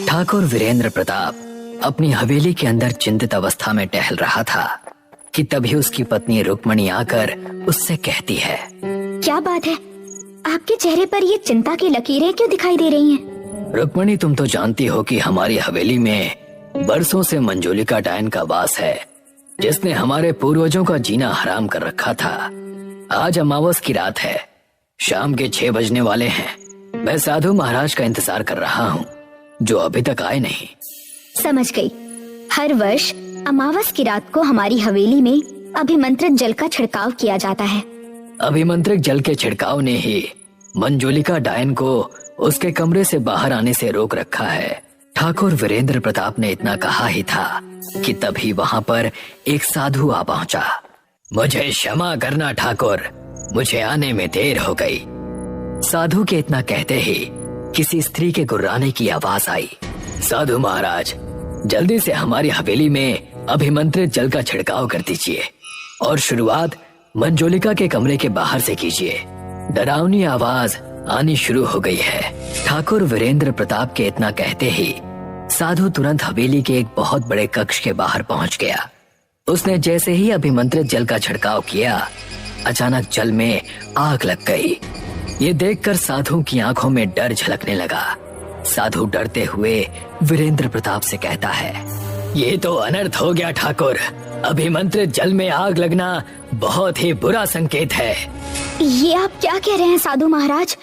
ठाकुर वीरेंद्र प्रताप अपनी हवेली के अंदर चिंतित अवस्था में टहल रहा था कि तभी उसकी पत्नी रुक्मणी आकर उससे कहती है, क्या बात है, आपके चेहरे पर ये चिंता की लकीरें क्यों दिखाई दे रही हैं? रुक्मणी, तुम तो जानती हो कि हमारी हवेली में बरसों से मंजूलिका डायन का वास है, जिसने हमारे पूर्वजों का जीना हराम कर रखा था। आज अमावस की रात है, शाम के 6 बजने वाले हैं। मैं साधु महाराज का इंतजार कर रहा हूँ, जो अभी तक आए नहीं। समझ गई। हर वर्ष अमावस की रात को हमारी हवेली में अभिमंत्रित जल का छिड़काव किया जाता है। अभिमंत्रित जल के छिड़काव ने ही मंजूलिका डायन को उसके कमरे से बाहर आने से रोक रखा है। ठाकुर वीरेंद्र प्रताप ने इतना कहा ही था कि तभी वहाँ पर एक साधु आ पहुँचा। मुझे क्षमा करना ठाकुर, मुझे आने में देर हो गई। साधु के इतना कहते ही किसी स्त्री के गुर्राने की आवाज आई। साधु महाराज, जल्दी से हमारी हवेली में अभिमंत्रित जल का छिड़काव कर दीजिए और शुरुआत मंजूलिका के कमरे के बाहर से कीजिए। डरावनी आवाज आनी शुरू हो गई है। ठाकुर वीरेंद्र प्रताप के इतना कहते ही साधु तुरंत हवेली के एक बहुत बड़े कक्ष के बाहर पहुंच गया। उसने जैसे ही अभिमंत्रित जल का छिड़काव किया, अचानक जल में आग लग गई। ये देखकर साधु की आंखों में डर झलकने लगा। साधु डरते हुए वीरेंद्र प्रताप से कहता है, ये तो अनर्थ हो गया ठाकुर, अभिमंत्रित जल में आग लगना बहुत ही बुरा संकेत है। ये आप क्या कह रहे हैं साधु महाराज?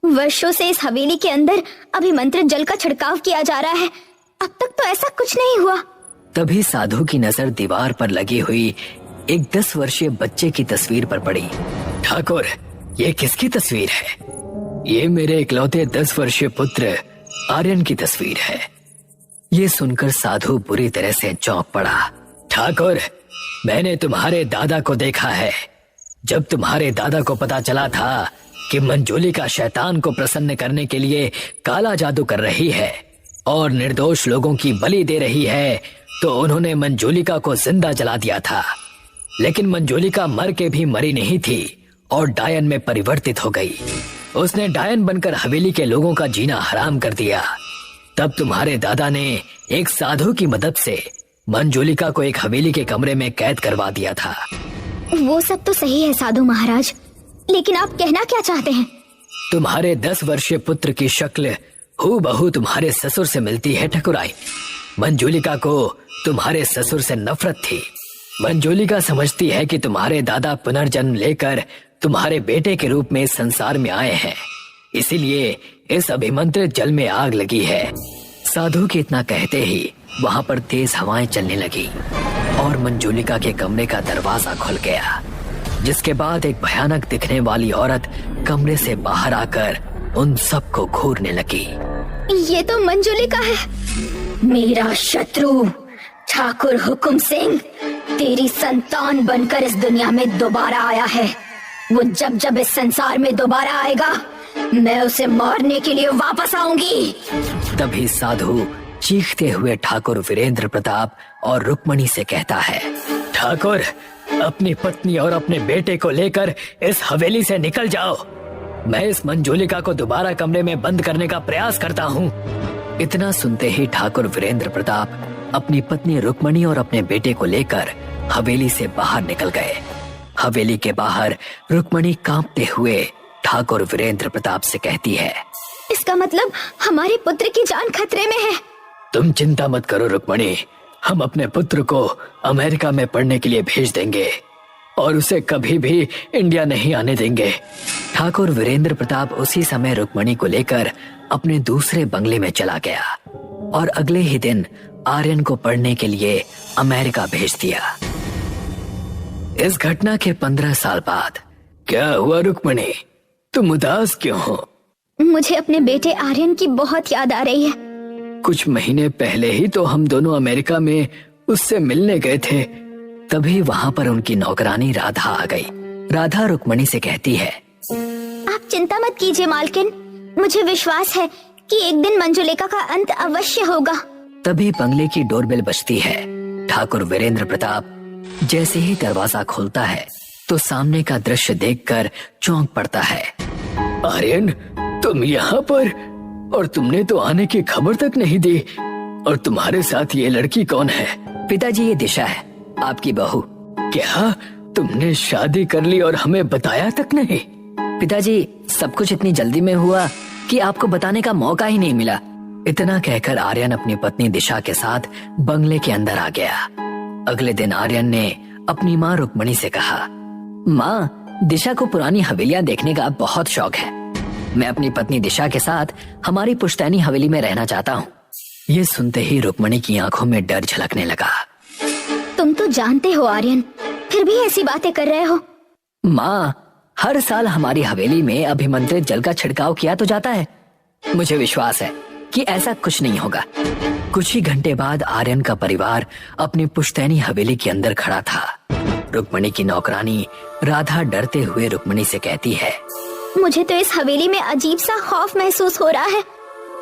वर्षों से इस हवेली के अंदर अभिमंत्रित जल का छिड़काव किया जा रहा है, अब तक तो ऐसा कुछ नहीं हुआ। तभी साधु की नजर दीवार पर लगी हुई एक 10 वर्षीय बच्चे की तस्वीर पर पड़ी। ठाकुर, ये किसकी तस्वीर है? ये मेरे इकलौते 10 वर्षीय पुत्र आर्यन की तस्वीर है। ये सुनकर साधु बुरी तरह से चौंक पड़ा। ठाकुर, मैंने तुम्हारे दादा को देखा है। जब तुम्हारे दादा को पता चला था कि मंजूलिका शैतान को प्रसन्न करने के लिए काला जादू कर रही है और निर्दोष लोगों की बलि दे रही है, तो उन्होंने मंजूलिका को जिंदा जला दिया था। लेकिन मंजूलिका मर के भी मरी नहीं थी और डायन में परिवर्तित हो गई। उसने डायन बनकर हवेली के लोगों का जीना हराम कर दिया। तब तुम्हारे दादा ने एक साधु की मदद से मंजूलिका को एक हवेली के कमरे में कैद करवा दिया था। वो सब तो सही है साधु महाराज, लेकिन आप कहना क्या चाहते हैं? तुम्हारे 10 वर्षीय पुत्र की शक्ल हूबहू तुम्हारे ससुर से मिलती है ठकुराई। मंजूलिका को तुम्हारे ससुर से नफरत थी। मंजूलिका समझती है कि तुम्हारे दादा पुनर्जन्म लेकर तुम्हारे बेटे के रूप में इस संसार में आए हैं, इसीलिए इस अभिमंत्रित जल में आग लगी है। साधु के इतना कहते ही वहाँ पर तेज हवाएं चलने लगी और मंजूलिका के कमरे का दरवाजा खुल गया, जिसके बाद एक भयानक दिखने वाली औरत कमरे से बाहर आकर उन सबको घूरने लगी। ये तो मंजूलिका है। मेरा शत्रु ठाकुर हुकुम सिंह तेरी संतान बनकर इस दुनिया में दोबारा आया है। वो जब जब इस संसार में दोबारा आएगा, मैं उसे मारने के लिए वापस आऊंगी। तभी साधु चीखते हुए ठाकुर वीरेंद्र प्रताप और रुक्मणी से कहता है, ठाकुर, अपनी पत्नी और अपने बेटे को लेकर इस हवेली से निकल जाओ। मैं इस मंजूलिका को दोबारा कमरे में बंद करने का प्रयास करता हूँ। इतना सुनते ही ठाकुर वीरेंद्र प्रताप अपनी पत्नी रुक्मणी और अपने बेटे को लेकर हवेली से बाहर निकल गए। हवेली के बाहर रुक्मणी कांपते हुए ठाकुर वीरेंद्र प्रताप से कहती है, इसका मतलब हमारे पुत्र की जान खतरे में है। तुम चिंता मत करो रुक्मणी, हम अपने पुत्र को अमेरिका में पढ़ने के लिए भेज देंगे और उसे कभी भी इंडिया नहीं आने देंगे। ठाकुर वीरेंद्र प्रताप उसी समय रुक्मणी को लेकर अपने दूसरे बंगले में चला गया और अगले ही दिन आर्यन को पढ़ने के लिए अमेरिका भेज दिया। इस घटना के 15 साल बाद क्या हुआ रुक्मणी, तुम उदास क्यों हो? मुझे अपने बेटे आर्यन की बहुत याद आ रही है। कुछ महीने पहले ही तो हम दोनों अमेरिका में उससे मिलने गए थे। तभी वहाँ पर उनकी नौकरानी राधा आ गई। राधा रुक्मणी से कहती है, आप चिंता मत कीजिए मालकिन, मुझे विश्वास है कि एक दिन मंजूलिका का अंत अवश्य होगा। तभी बंगले की डोरबेल बजती है। ठाकुर वीरेंद्र प्रताप जैसे ही दरवाजा खोलता है तो सामने का दृश्य देखकर चौंक पड़ता है। आर्यन, तुम यहाँ पर, और तुमने तो आने की खबर तक नहीं दी। और तुम्हारे साथ ये लड़की कौन है? पिताजी, ये दिशा है, आपकी बहू। क्या तुमने शादी कर ली और हमें बताया तक नहीं? पिताजी, सब कुछ इतनी जल्दी में हुआ कि आपको बताने का मौका ही नहीं मिला। इतना कहकर आर्यन अपनी पत्नी दिशा के साथ बंगले के अंदर आ गया। अगले दिन आर्यन ने अपनी माँ रुक्मणी से कहा, माँ, दिशा को पुरानी हवेलियाँ देखने का बहुत शौक है। मैं अपनी पत्नी दिशा के साथ हमारी पुश्तैनी हवेली में रहना चाहता हूँ। ये सुनते ही रुक्मणी की आंखों में डर झलकने लगा। तुम तो जानते हो आर्यन, फिर भी ऐसी बातें कर रहे हो। माँ, हर साल हमारी हवेली में अभिमंत्रित जल का छिड़काव किया तो जाता है। मुझे विश्वास है कि ऐसा कुछ नहीं होगा। कुछ ही घंटे बाद आर्यन का परिवार अपनी पुश्तैनी हवेली के अंदर खड़ा था। रुक्मणी की नौकरानी राधा डरते हुए रुक्मणी से कहती है, मुझे तो इस हवेली में अजीब सा खौफ महसूस हो रहा है।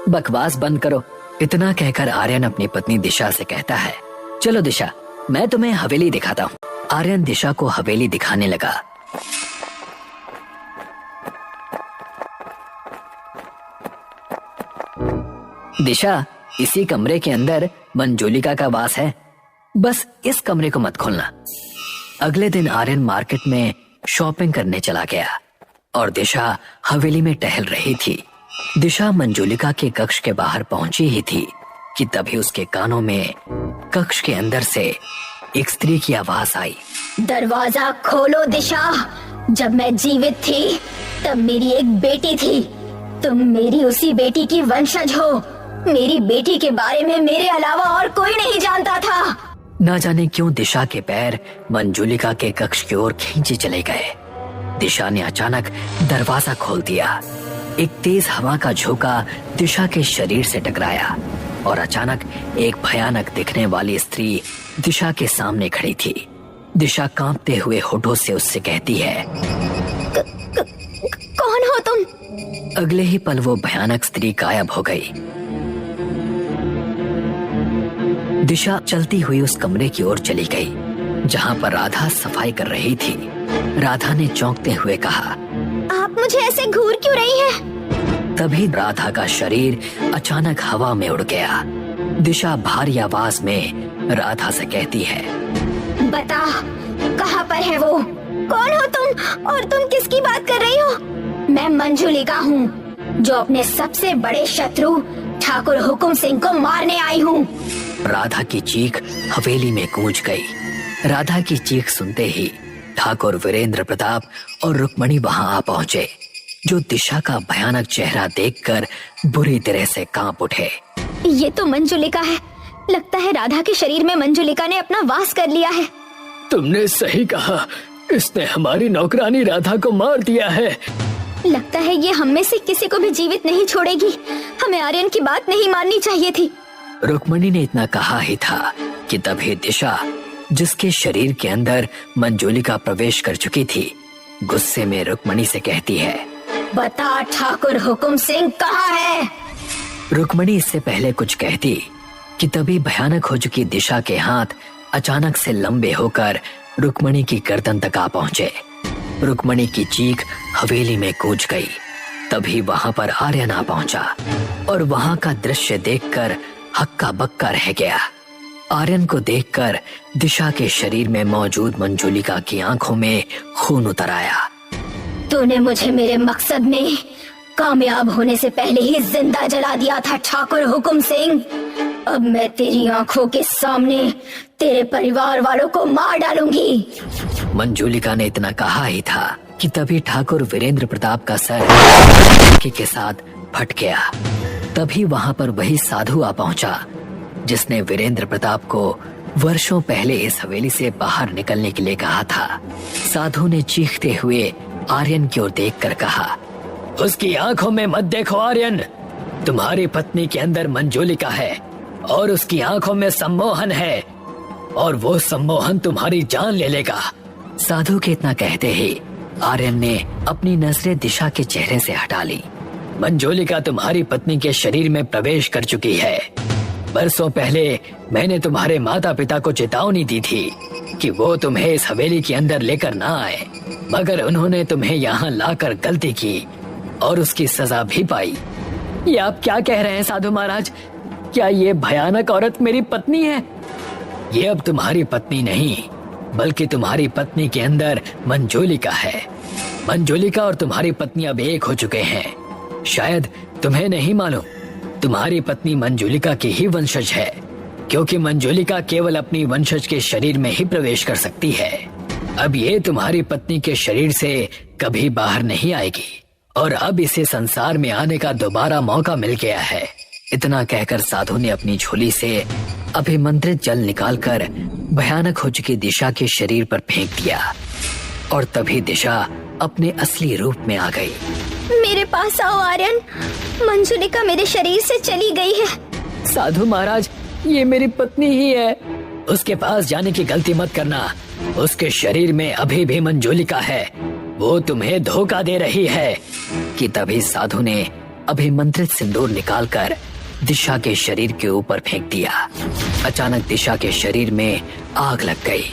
बकवास बंद करो। इतना कहकर आर्यन अपनी पत्नी दिशा से कहता है, चलो दिशा, मैं तुम्हें हवेली दिखाता हूँ। आर्यन दिशा को हवेली दिखाने लगा। दिशा, इसी कमरे के अंदर मंजूलिका का वास है, बस इस कमरे को मत खोलना। अगले दिन आर्यन मार्केट में शॉपिंग करने चला गया और दिशा हवेली में टहल रही थी। दिशा मंजूलिका के कक्ष के बाहर पहुंची ही थी कि तभी उसके कानों में कक्ष के अंदर से एक स्त्री की आवाज आई, दरवाजा खोलो दिशा, जब मैं जीवित थी तब मेरी एक बेटी थी। तुम मेरी उसी बेटी की वंशज हो। मेरी बेटी के बारे में मेरे अलावा और कोई नहीं जानता था। न जाने क्यों दिशा के पैर मंजूलिका के कक्ष की ओर खींचे चले गए। दिशा ने अचानक दरवाजा खोल दिया। एक तेज हवा का झोंका दिशा के शरीर से टकराया और अचानक एक भयानक दिखने वाली स्त्री दिशा के सामने खड़ी थी। दिशा कांपते हुए होठों से उससे कहती है, कौन हो तुम? अगले ही पल वो भयानक स्त्री गायब हो गई। दिशा चलती हुई उस कमरे की ओर चली गई जहां पर राधा सफाई कर रही थी। राधा ने चौंकते हुए कहा, आप मुझे ऐसे घूर क्यों रही हैं? तभी राधा का शरीर अचानक हवा में उड़ गया। दिशा भारी आवाज में राधा से कहती है, बता, कहाँ पर है वो? कौन हो तुम और तुम किसकी बात कर रही हो? मैं मंजूलिका हूँ, जो अपने सबसे बड़े शत्रु ठाकुर हुकुम सिंह को मारने आई हूँ। राधा की चीख हवेली में गूंज गई। राधा की चीख सुनते ही ठाकुर वीरेंद्र प्रताप और रुक्मणी वहां आ पहुंचे, जो दिशा का भयानक चेहरा देखकर बुरी तरह से कांप उठे। ये तो मंजूलिका है। लगता है राधा के शरीर में मंजूलिका ने अपना वास कर लिया है। तुमने सही कहा, इसने हमारी नौकरानी राधा को मार दिया है। लगता है ये हम में से किसी को भी जीवित नहीं छोड़ेगी। हमें आर्यन की बात नहीं माननी चाहिए थी। रुक्मणी ने इतना कहा ही था कि तभी दिशा, जिसके शरीर के अंदर मंजूलिका प्रवेश कर चुकी थी, गुस्से में रुक्मणी से कहती है, बता ठाकुर हुकुम सिंह कहाँ है? रुक्मणी इससे पहले कुछ कहती कि तभी भयानक हो चुकी दिशा के हाथ अचानक से लंबे होकर रुक्मणी की गर्दन तक आ पहुंचे। रुक्मणी की चीख हवेली में गूंज गई। तभी वहां पर आर्यन आ पहुंचा और वहां का दृश्य देखकर हक्का बक्का रह गया। आर्यन को देखकर दिशा के शरीर में मौजूद मंजूलिका की आंखों में खून उतर आया। तूने मुझे मेरे मकसद में कामयाब होने से पहले ही जिंदा जला दिया था ठाकुर हुकुम सिंह। अब मैं तेरी आंखों के सामने तेरे परिवार वालों को मार डालूंगी। मंजूलिका ने इतना कहा ही था कि तभी ठाकुर वीरेंद्र प्रताप का सर के साथ फट गया। तभी वहां पर वही साधु आ पहुंचा जिसने वीरेंद्र प्रताप को वर्षों पहले इस हवेली से बाहर निकलने के लिए कहा था। साधु ने चीखते हुए आर्यन की ओर देखकर कहा, उसकी आंखों में मत देखो आर्यन, तुम्हारी पत्नी के अंदर मंजूलिका है और उसकी आंखों में सम्मोहन है और वो सम्मोहन तुम्हारी जान ले लेगा। साधु के इतना कहते ही आर्यन ने अपनी नजरें दिशा के चेहरे से हटा ली। मंजूलिका तुम्हारी पत्नी के शरीर में प्रवेश कर चुकी है। बरसों पहले मैंने तुम्हारे माता पिता को चेतावनी दी थी कि वो तुम्हें इस हवेली के अंदर लेकर ना आए, मगर उन्होंने तुम्हें यहाँ लाकर गलती की। और उसकी सजा भी पाई। ये आप क्या कह रहे हैं साधु महाराज? क्या ये भयानक औरत मेरी पत्नी है? ये अब तुम्हारी पत्नी नहीं, बल्कि तुम्हारी पत्नी के अंदर मंजोलिका है। मंजोलिका और तुम्हारी पत्नी अब एक हो चुके हैं। शायद तुम्हें नहीं मालूम, तुम्हारी पत्नी मंजोलिका की ही वंशज है, क्योंकि मंजोलिका केवल अपनी वंशज के शरीर में ही प्रवेश कर सकती है। अब ये तुम्हारी पत्नी के शरीर से कभी बाहर नहीं आएगी और अब इसे संसार में आने का दोबारा मौका मिल गया है। इतना कहकर साधु ने अपनी झोली से अभिमंत्रित जल निकालकर भयानक हो चुकी दिशा के शरीर पर फेंक दिया और तभी दिशा अपने असली रूप में आ गई। मेरे पास आओ आर्यन, मंजुलिका मेरे शरीर से चली गई है। साधु महाराज, ये मेरी पत्नी ही है। उसके पास जाने की गलती मत करना। उसके शरीर में अभी भी मंजोलिका है, वो तुम्हें धोखा दे रही है। कि तभी साधु ने अभिमंत्रित सिंदूर निकालकर दिशा के शरीर के ऊपर फेंक दिया। अचानक दिशा के शरीर में आग लग गई।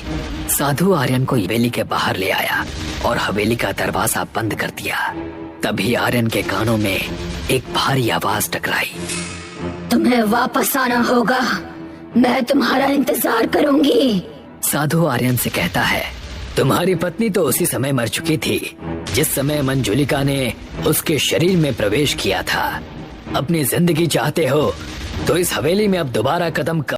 साधु आर्यन को हवेली के बाहर ले आया और हवेली का दरवाजा बंद कर दिया। तभी आर्यन के कानों में एक भारी आवाज टकराई। तुम्हें वापस आना होगा, मैं तुम्हारा इंतजार करूंगी। साधु आर्यन से कहता है, तुम्हारी पत्नी तो उसी समय मर चुकी थी जिस समय मंजुलिका ने उसके शरीर में प्रवेश किया था। अपनी जिंदगी चाहते हो तो इस हवेली में अब दोबारा कदम